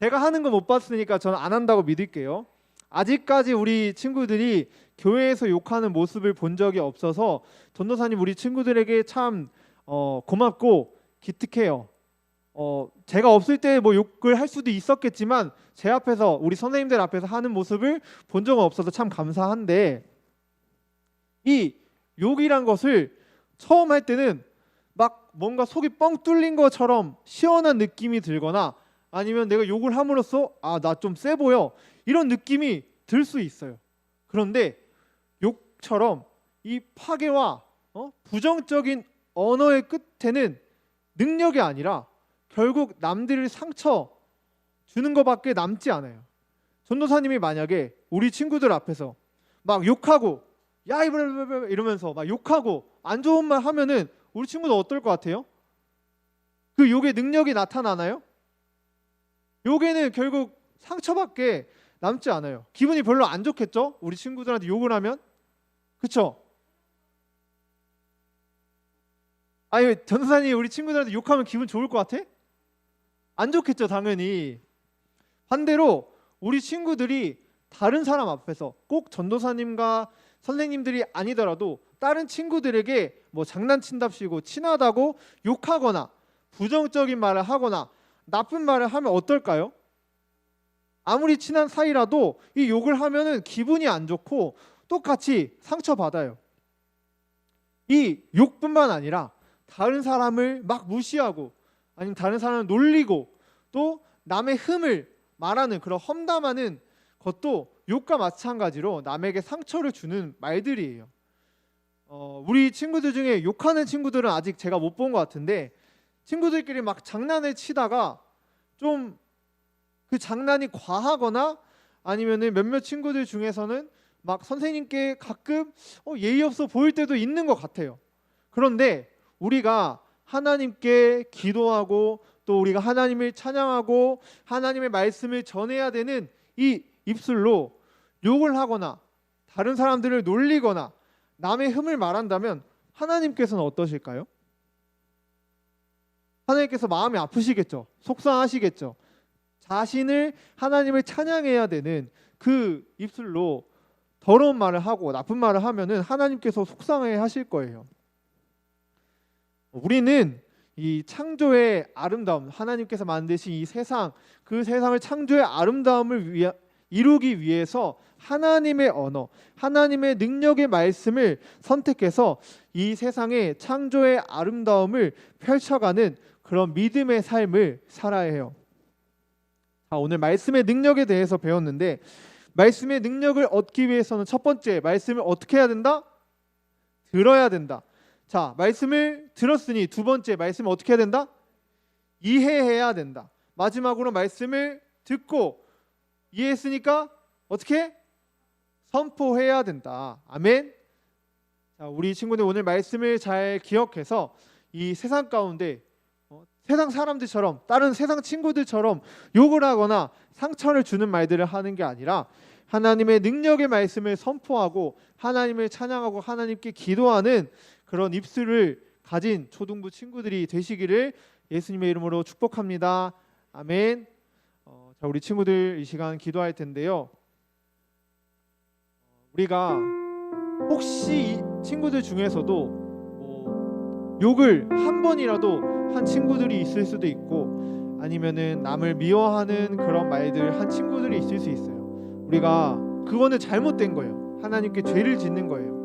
제가 하는 거 못 봤으니까 저는 안 한다고 믿을게요. 아직까지 우리 친구들이 교회에서 욕하는 모습을 본 적이 없어서 전도사님 우리 친구들에게 참 고맙고 기특해요. 제가 없을 때 뭐 욕을 할 수도 있었겠지만 제 앞에서, 우리 선생님들 앞에서 하는 모습을 본 적은 없어서 참 감사한데, 이 욕이란 것을 처음 할 때는 막 뭔가 속이 뻥 뚫린 것처럼 시원한 느낌이 들거나, 아니면 내가 욕을 함으로써 나 좀 세 보여, 이런 느낌이 들 수 있어요. 그런데 욕처럼 이 파괴와 부정적인 언어의 끝에는 능력이 아니라 결국 남들을 상처 주는 것밖에 남지 않아요. 전도사님이 만약에 우리 친구들 앞에서 막 욕하고 야 이러면서 막 욕하고 안 좋은 말 하면은 우리 친구들 어떨 것 같아요? 그 욕의 능력이 나타나나요? 욕에는 결국 상처밖에 남지 않아요. 기분이 별로 안 좋겠죠? 우리 친구들한테 욕을 하면. 그쵸? 아니, 전도사님 우리 친구들한테 욕하면 기분 좋을 것 같아? 안 좋겠죠, 당연히. 반대로 우리 친구들이 다른 사람 앞에서, 꼭 전도사님과 선생님들이 아니더라도 다른 친구들에게 뭐 장난친답시고 친하다고 욕하거나 부정적인 말을 하거나 나쁜 말을 하면 어떨까요? 아무리 친한 사이라도 이 욕을 하면은 기분이 안 좋고 똑같이 상처받아요. 이 욕뿐만 아니라 다른 사람을 막 무시하고, 아니면 다른 사람을 놀리고, 또 남의 흠을 말하는, 그런 험담하는 것도 욕과 마찬가지로 남에게 상처를 주는 말들이에요. 우리 친구들 중에 욕하는 친구들은 아직 제가 못 본 것 같은데, 친구들끼리 막 장난을 치다가 좀 그 장난이 과하거나, 아니면은 몇몇 친구들 중에서는 막 선생님께 가끔 예의 없어 보일 때도 있는 것 같아요. 그런데 우리가 하나님께 기도하고, 또 우리가 하나님을 찬양하고 하나님의 말씀을 전해야 되는 이 입술로 욕을 하거나 다른 사람들을 놀리거나 남의 흠을 말한다면 하나님께서는 어떠실까요? 하나님께서 마음이 아프시겠죠. 속상하시겠죠. 자신을, 하나님을 찬양해야 되는 그 입술로 더러운 말을 하고 나쁜 말을 하면은 하나님께서 속상해 하실 거예요. 우리는 이 창조의 아름다움, 하나님께서 만드신 이 세상, 그 세상을 창조의 아름다움을 이루기 위해서 하나님의 언어, 하나님의 능력의 말씀을 선택해서 이 세상의 창조의 아름다움을 펼쳐가는 그런 믿음의 삶을 살아야 해요. 오늘 말씀의 능력에 대해서 배웠는데, 말씀의 능력을 얻기 위해서는 첫 번째, 말씀을 어떻게 해야 된다? 들어야 된다. 자, 말씀을 들었으니 두 번째, 말씀을 어떻게 해야 된다? 이해해야 된다. 마지막으로 말씀을 듣고 이해했으니까 어떻게? 선포해야 된다. 아멘. 자, 우리 친구들 오늘 말씀을 잘 기억해서 이 세상 가운데 세상 사람들처럼 다른 세상 친구들처럼 욕을 하거나 상처를 주는 말들을 하는 게 아니라 하나님의 능력의 말씀을 선포하고 하나님을 찬양하고 하나님께 기도하는 그런 입술을 가진 초등부 친구들이 되시기를 예수님의 이름으로 축복합니다. 아멘. 자, 우리 친구들 이 시간 기도할 텐데요. 우리가 혹시 이 친구들 중에서도 욕을 한 번이라도 한 친구들이 있을 수도 있고 아니면은 남을 미워하는 그런 말들 한 친구들이 있을 수 있어요. 우리가 그거는 잘못된 거예요. 하나님께 죄를 짓는 거예요.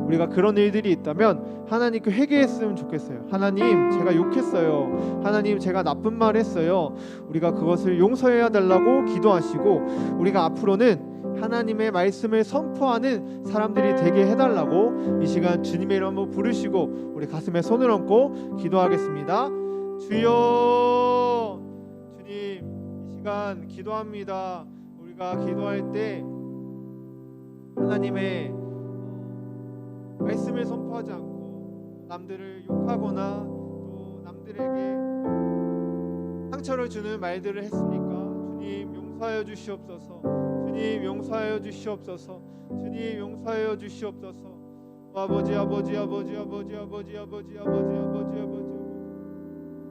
우리가 그런 일들이 있다면 하나님께 회개했으면 좋겠어요. 하나님, 제가 욕했어요. 하나님, 제가 나쁜 말 했어요. 우리가 그것을 용서해야 달라고 기도하시고 우리가 앞으로는 하나님의 말씀을 선포하는 사람들이 되게 해달라고 이 시간 주님의 이름 한번 부르시고 우리 가슴에 손을 얹고 기도하겠습니다. 주여, 주님, 이 시간 기도합니다. 우리가 기도할 때 하나님의 말씀을 선포하지 않고 남들을 욕하거나 또 남들에게 상처를 주는 말들을 했습니까? 주님 용서하여 주시옵소서. 주님 용서하여 주시옵소서. 주님 용서하여 주시옵소서. 아버지 아버지 아버지 아버지 아버지 아버지 아버지 아버지 아버지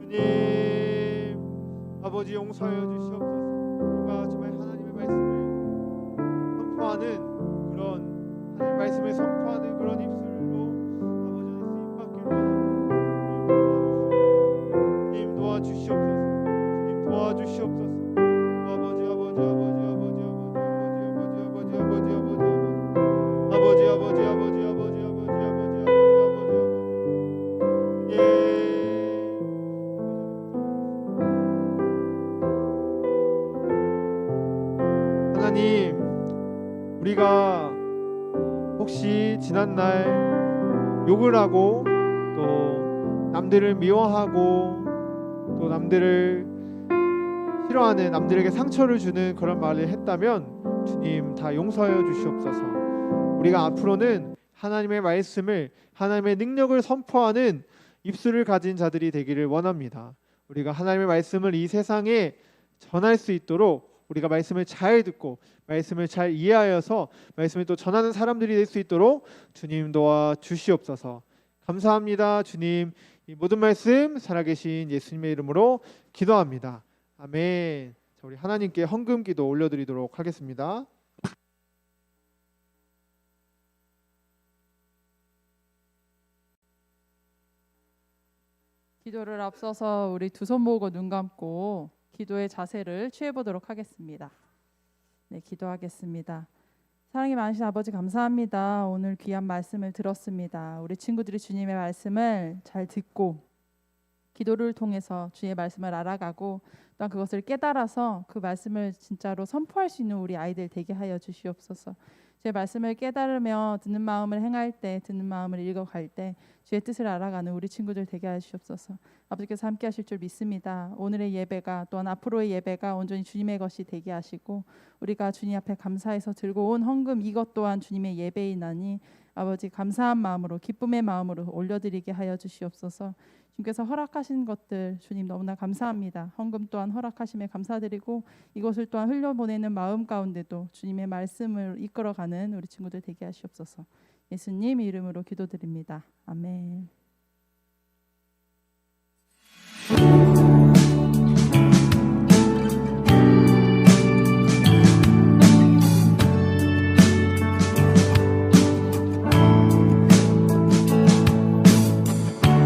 주님 아버지 용서하여 주시옵소서. 우리가 정말 하나님의 말씀을 선포하는 그런 하나님의 말씀을 선포하는 그런 입술로 아버지 쓰임 받기를 원합니다. 주님 도와주시옵소서. 주님 도와주시옵소서. 아버지 아버지 아버지 아버지 아버지 아버지 아버지 아버지 아버지 아버지 아버지 아버지 아버지 아버지 하나님, 우리가 혹시 지난날 욕을 하고 또 남들을 미워하고 또 남들을 싫어하는 남들에게 상처를 주는 그런 말을 했다면 주님 다 용서하여 주시옵소서. 우리가 앞으로는 하나님의 말씀을 하나님의 능력을 선포하는 입술을 가진 자들이 되기를 원합니다. 우리가 하나님의 말씀을 이 세상에 전할 수 있도록 우리가 말씀을 잘 듣고 말씀을 잘 이해하여서 말씀을 또 전하는 사람들이 될 수 있도록 주님 도와주시옵소서. 감사합니다. 주님, 이 모든 말씀 살아계신 예수님의 이름으로 기도합니다. 아멘. 자, 우리 하나님께 헌금 기도 올려드리도록 하겠습니다. 기도를 앞서서 우리 두 손 모으고 눈 감고 기도의 자세를 취해 보도록 하겠습니다. 네, 기도하겠습니다. 사랑이 많으신 아버지 감사합니다. 오늘 귀한 말씀을 들었습니다. 우리 친구들이 주님의 말씀을 잘 듣고 기도를 통해서 주의 말씀을 알아가고 또한 그것을 깨달아서 그 말씀을 진짜로 선포할 수 있는 우리 아이들 되게 하여 주시옵소서. 주의 말씀을 깨달으며 듣는 마음을 행할 때, 듣는 마음을 읽어갈 때 주의 뜻을 알아가는 우리 친구들 되게 하시옵소서. 아버지께서 함께 하실 줄 믿습니다. 오늘의 예배가 또한 앞으로의 예배가 온전히 주님의 것이 되게 하시고 우리가 주님 앞에 감사해서 들고 온 헌금 이것 또한 주님의 예배이나니 아버지 감사한 마음으로 기쁨의 마음으로 올려드리게 하여 주시옵소서. 주님께서 허락하신 것들 주님 너무나 감사합니다. 헌금 또한 허락하심에 감사드리고 이것을 또한 흘려보내는 마음 가운데도 주님의 말씀을 이끌어가는 우리 친구들 되게 하시옵소서. 예수님 이름으로 기도드립니다. 아멘.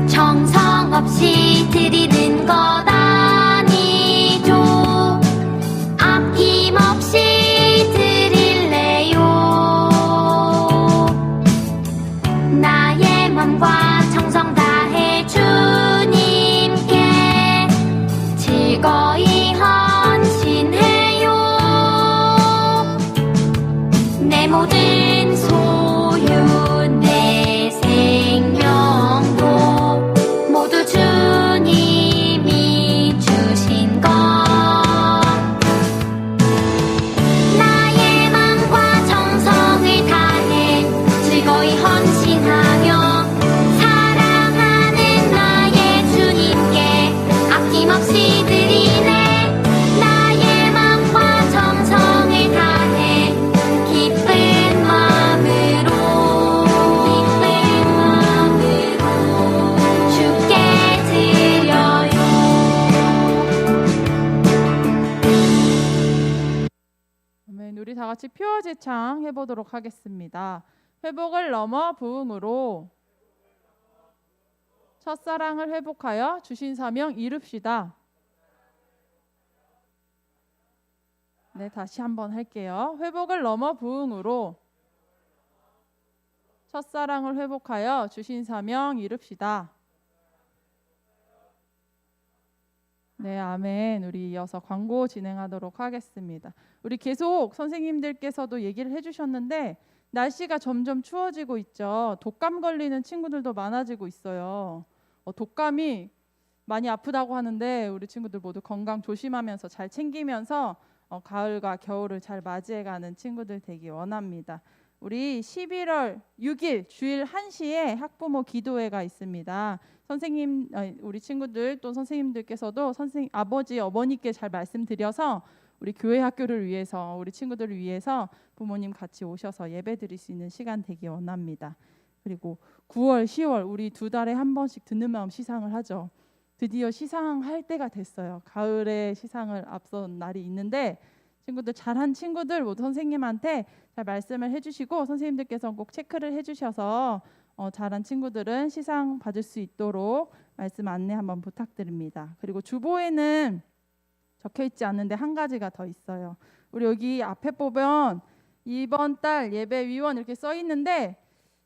정성 없이 드리는 것 아니죠. 아낌없이 드릴래요. 나의 맘과 정성 다해 주님께 즐거이 헌신해요. 내 모든 소유 내 생명도 모두 주님이 주신 것 같이 표어제창 해보도록 하겠습니다. 회복을 넘어 부흥으로 첫사랑을 회복하여 주신 사명 이룹시다. 네, 다시 한번 할게요. 회복을 넘어 부흥으로 첫사랑을 회복하여 주신 사명 이룹시다. 네, 아멘. 우리 이어서 광고 진행하도록 하겠습니다. 우리 계속 선생님들께서도 얘기를 해주셨는데 날씨가 점점 추워지고 있죠. 독감 걸리는 친구들도 많아지고 있어요. 독감이 많이 아프다고 하는데 우리 친구들 모두 건강 조심하면서 잘 챙기면서 가을과 겨울을 잘 맞이해가는 친구들 되기 원합니다. 우리 11월 6일 주일 1시에 학부모 기도회가 있습니다. 선생님, 우리 친구들 또 선생님들께서도 아버지, 어머니께 잘 말씀드려서 우리 교회 학교를 위해서 우리 친구들을 위해서 부모님 같이 오셔서 예배 드릴 수 있는 시간 되기 원합니다. 그리고 9월, 10월 우리 2달에 한 번씩 듣는 마음 시상을 하죠. 드디어 시상할 때가 됐어요. 가을에 시상을 앞선 날이 있는데 친구들 잘한 친구들 모두 선생님한테 잘 말씀을 해주시고 선생님들께서 꼭 체크를 해주셔서 잘한 친구들은 시상 받을 수 있도록 말씀 안내 한번 부탁드립니다. 그리고 주보에는 적혀있지 않는데 한 가지가 더 있어요. 우리 여기 앞에 보면 이번 달 예배위원 이렇게 써 있는데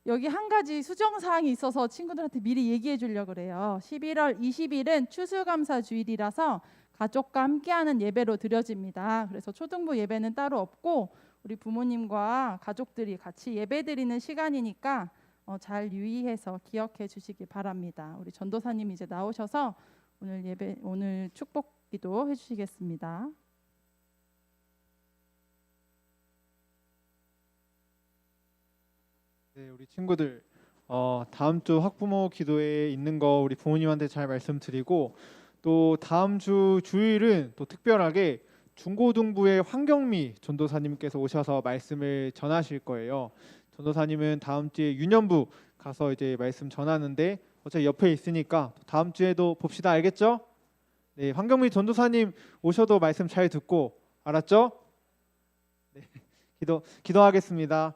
여기 한 가지 수정사항이 있어서 친구들한테 미리 얘기해 주려고 그래요. 11월 20일은 추수감사 주일이라서 가족과 함께하는 예배로 드려집니다. 그래서 초등부 예배는 따로 없고 우리 부모님과 가족들이 같이 예배드리는 시간이니까 잘 유의해서 기억해 주시기 바랍니다. 우리 전도사님 이제 나오셔서 오늘 축복기도 해주시겠습니다. 네, 우리 친구들 다음 주 학부모 기도회에 있는 거 우리 부모님한테 잘 말씀드리고 또 다음 주 주일은 또 특별하게 중고등부의 황경미 전도사님께서 오셔서 말씀을 전하실 거예요. 전도사님은 다음 주에 유년부 가서 이제 말씀 전하는데 어차피 옆에 있으니까 다음 주에도 봅시다. 알겠죠? 네, 황경미 전도사님 오셔도 말씀 잘 듣고 알았죠? 네, 기도하겠습니다.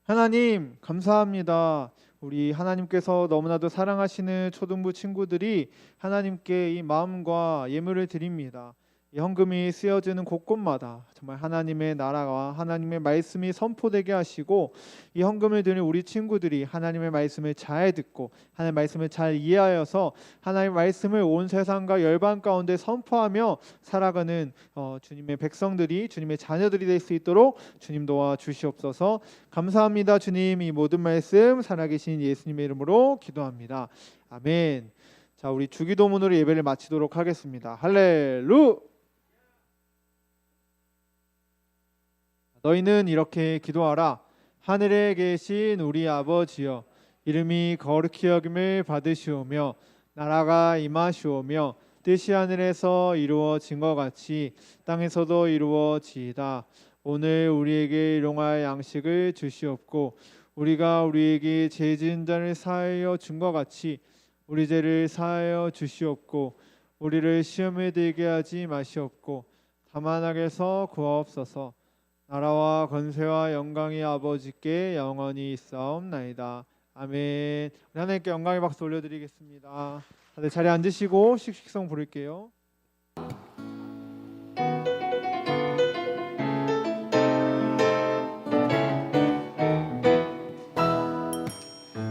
하나님 감사합니다. 우리 하나님께서 너무나도 사랑하시는 초등부 친구들이 하나님께 이 마음과 예물을 드립니다. 이 헌금이 쓰여지는 곳곳마다 정말 하나님의 나라와 하나님의 말씀이 선포되게 하시고 이 헌금을 드린 우리 친구들이 하나님의 말씀을 잘 듣고 하나님의 말씀을 잘 이해하여서 하나님의 말씀을 온 세상과 열방 가운데 선포하며 살아가는 주님의 백성들이 주님의 자녀들이 될 수 있도록 주님 도와주시옵소서. 감사합니다. 주님, 이 모든 말씀 살아계신 예수님의 이름으로 기도합니다. 아멘. 자, 우리 주기도문으로 예배를 마치도록 하겠습니다. 할렐루야. 너희는 이렇게 기도하라. 하늘에 계신 우리 아버지여, 이름이 거룩히 여김을 받으시오며 나라가 임하시오며 뜻이 하늘에서 이루어진 것 같이 땅에서도 이루어지이다. 오늘 우리에게 일용할 양식을 주시옵고 우리가 우리에게 죄 지은 자를 사하여 준 것 같이 우리 죄를 사하여 주시옵고 우리를 시험에 들게 하지 마시옵고 다만 악에서 구하옵소서. 나라와 권세와 영광이 아버지께 영원히 있사옵나이다. 아멘. 우리 하나님께 영광의 박수 올려드리겠습니다. 다들 자리에 앉으시고 식식성 부를게요.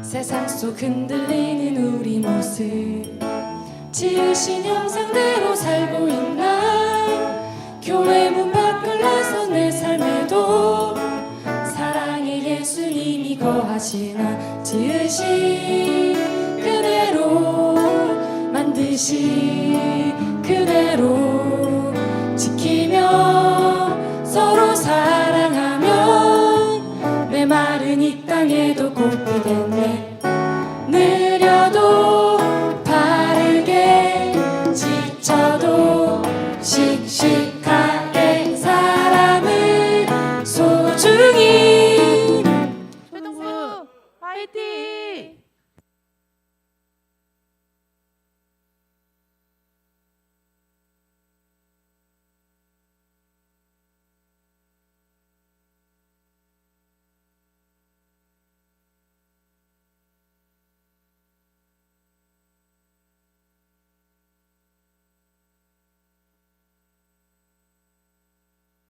세상 속 흔들리는 우리 모습 지으신 형상대로 살고 있나 교회 문 밖을 나서 내 삶에도 사랑의 예수님이 거하시나 지으신 그대로 만드신